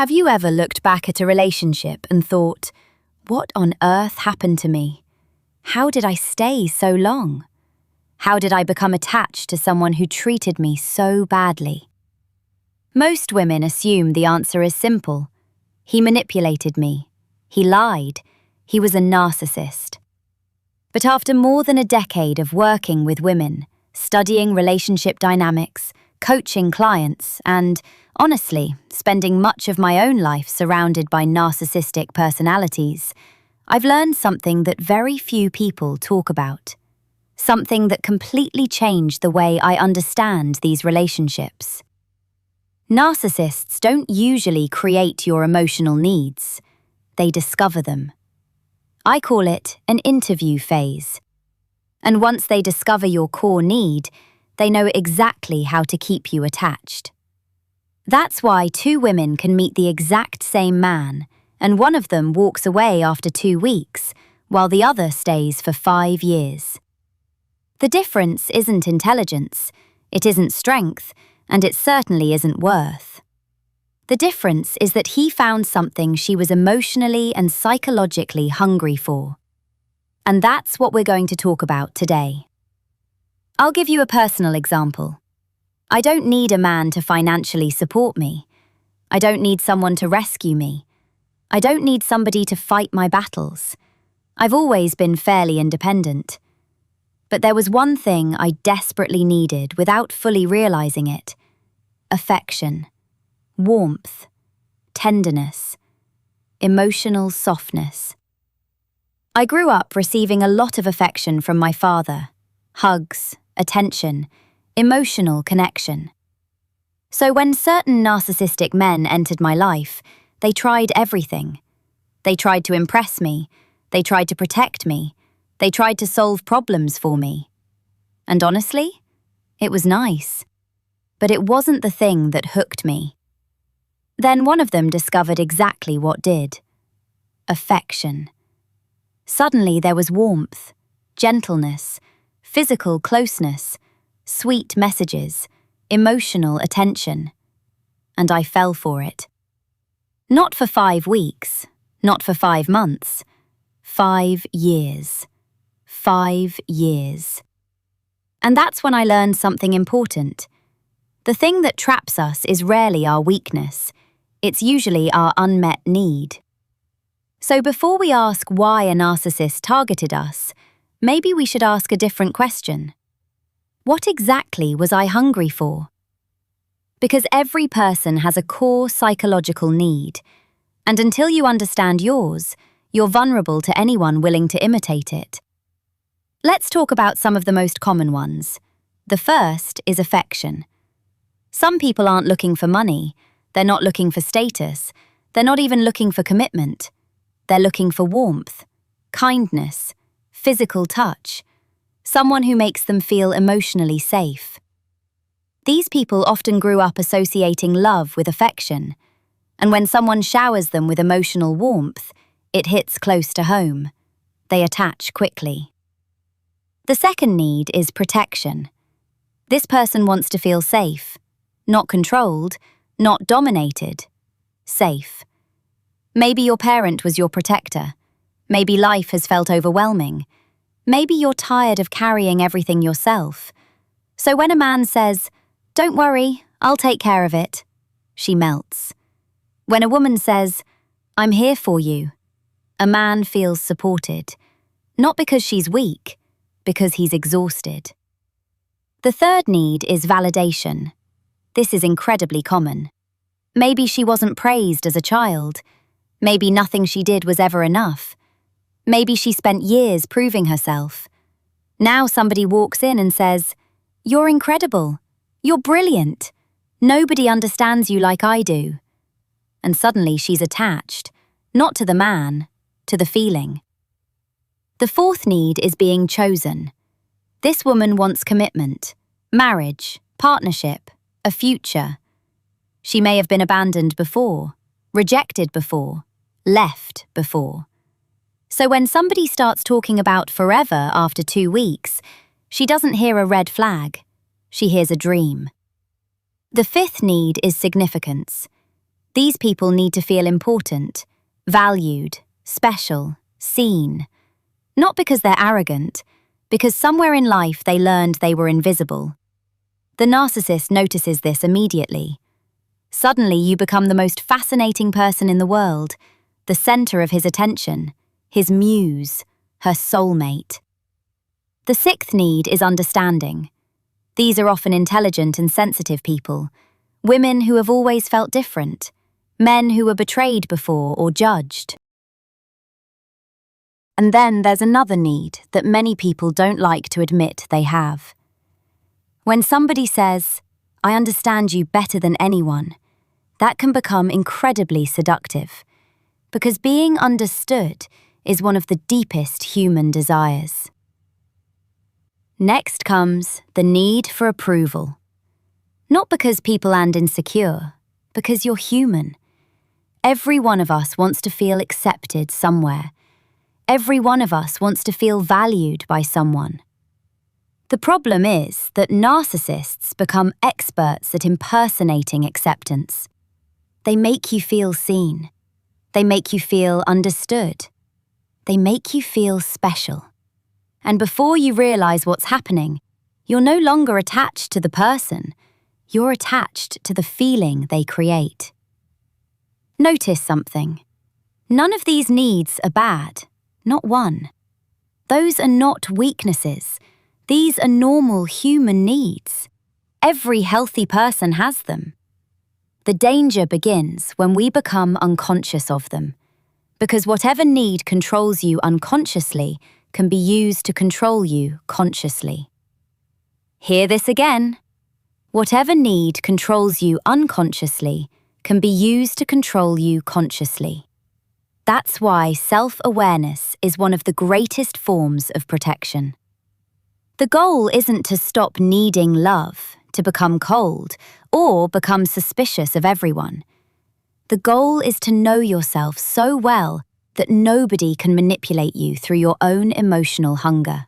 Have you ever looked back at a relationship and thought, what on earth happened to me? How did I stay so long? How did I become attached to someone who treated me so badly? Most women assume the answer is simple. He manipulated me. He lied. He was a narcissist. But after more than a decade of working with women, studying relationship dynamics, coaching clients, and, honestly, spending much of my own life surrounded by narcissistic personalities, I've learned something that very few people talk about. Something that completely changed the way I understand these relationships. Narcissists don't usually create your emotional needs. They discover them. I call it an interview phase. And once they discover your core need, they know exactly how to keep you attached. That's why two women can meet the exact same man, and one of them walks away after 2 weeks, while the other stays for 5 years. The difference isn't intelligence, it isn't strength, and it certainly isn't worth. The difference is that he found something she was emotionally and psychologically hungry for. And that's what we're going to talk about today. I'll give you a personal example. I don't need a man to financially support me. I don't need someone to rescue me. I don't need somebody to fight my battles. I've always been fairly independent. But there was one thing I desperately needed without fully realizing it: affection, warmth, tenderness, emotional softness. I grew up receiving a lot of affection from my father: hugs, attention, emotional connection. So when certain narcissistic men entered my life, they tried everything. They tried to impress me, they tried to protect me, they tried to solve problems for me. And honestly, it was nice. But it wasn't the thing that hooked me. Then one of them discovered exactly what did: affection. Suddenly there was warmth, gentleness, physical closeness, sweet messages, emotional attention. And I fell for it. Not for 5 weeks, not for 5 months, 5 years. 5 years. And that's when I learned something important. The thing that traps us is rarely our weakness. It's usually our unmet need. So before we ask why a narcissist targeted us, maybe we should ask a different question. What exactly was I hungry for? Because every person has a core psychological need, and until you understand yours, you're vulnerable to anyone willing to imitate it. Let's talk about some of the most common ones. The first is affection. Some people aren't looking for money, they're not looking for status, they're not even looking for commitment. They're looking for warmth, kindness, physical touch, someone who makes them feel emotionally safe. These people often grew up associating love with affection, and when someone showers them with emotional warmth, it hits close to home. They attach quickly. The second need is protection. This person wants to feel safe, not controlled, not dominated. Safe. Maybe your parent was your protector. Maybe life has felt overwhelming. Maybe you're tired of carrying everything yourself. So when a man says, "Don't worry, I'll take care of it," she melts. When a woman says, "I'm here for you," a man feels supported. Not because she's weak, because he's exhausted. The third need is validation. This is incredibly common. Maybe she wasn't praised as a child. Maybe nothing she did was ever enough. Maybe she spent years proving herself. Now somebody walks in and says, "You're incredible. You're brilliant. Nobody understands you like I do." And suddenly she's attached, not to the man, to the feeling. The fourth need is being chosen. This woman wants commitment, marriage, partnership, a future. She may have been abandoned before, rejected before, left before. So when somebody starts talking about forever after 2 weeks, she doesn't hear a red flag. She hears a dream. The fifth need is significance. These people need to feel important, valued, special, seen. Not because they're arrogant, because somewhere in life they learned they were invisible. The narcissist notices this immediately. Suddenly you become the most fascinating person in the world, the center of his attention, his muse, her soulmate. The sixth need is understanding. These are often intelligent and sensitive people, women who have always felt different, men who were betrayed before or judged. And then there's another need that many people don't like to admit they have. When somebody says, "I understand you better than anyone," that can become incredibly seductive, because being understood is one of the deepest human desires. Next comes the need for approval. Not because people are insecure, because you're human. Every one of us wants to feel accepted somewhere. Every one of us wants to feel valued by someone. The problem is that narcissists become experts at impersonating acceptance. They make you feel seen. They make you feel understood. They make you feel special. And before you realize what's happening, you're no longer attached to the person. You're attached to the feeling they create. Notice something. None of these needs are bad. Not one. Those are not weaknesses. These are normal human needs. Every healthy person has them. The danger begins when we become unconscious of them, because whatever need controls you unconsciously can be used to control you consciously. Hear this again. Whatever need controls you unconsciously can be used to control you consciously. That's why self-awareness is one of the greatest forms of protection. The goal isn't to stop needing love, to become cold, or become suspicious of everyone. The goal is to know yourself so well that nobody can manipulate you through your own emotional hunger.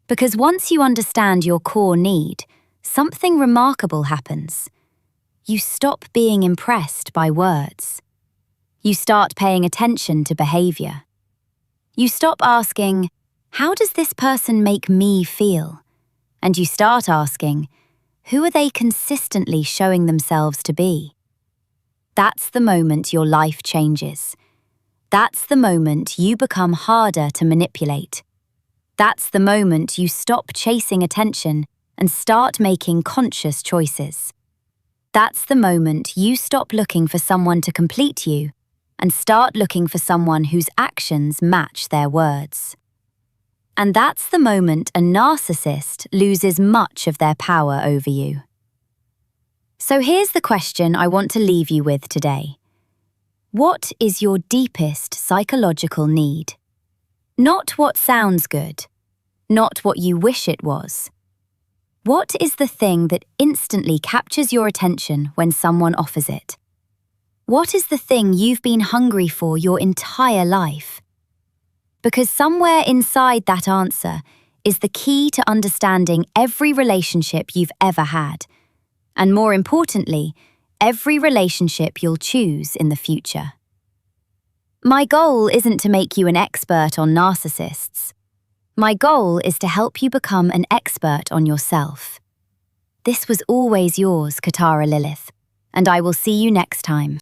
Because once you understand your core need, something remarkable happens. You stop being impressed by words. You start paying attention to behavior. You stop asking, "How does this person make me feel?" And you start asking, "Who are they consistently showing themselves to be?" That's the moment your life changes. That's the moment you become harder to manipulate. That's the moment you stop chasing attention and start making conscious choices. That's the moment you stop looking for someone to complete you and start looking for someone whose actions match their words. And that's the moment a narcissist loses much of their power over you. So here's the question I want to leave you with today. What is your deepest psychological need? Not what sounds good, not what you wish it was. What is the thing that instantly captures your attention when someone offers it? What is the thing you've been hungry for your entire life? Because somewhere inside that answer is the key to understanding every relationship you've ever had, and more importantly, every relationship you'll choose in the future. My goal isn't to make you an expert on narcissists. My goal is to help you become an expert on yourself. This was always yours, Katara Lilith, and I will see you next time.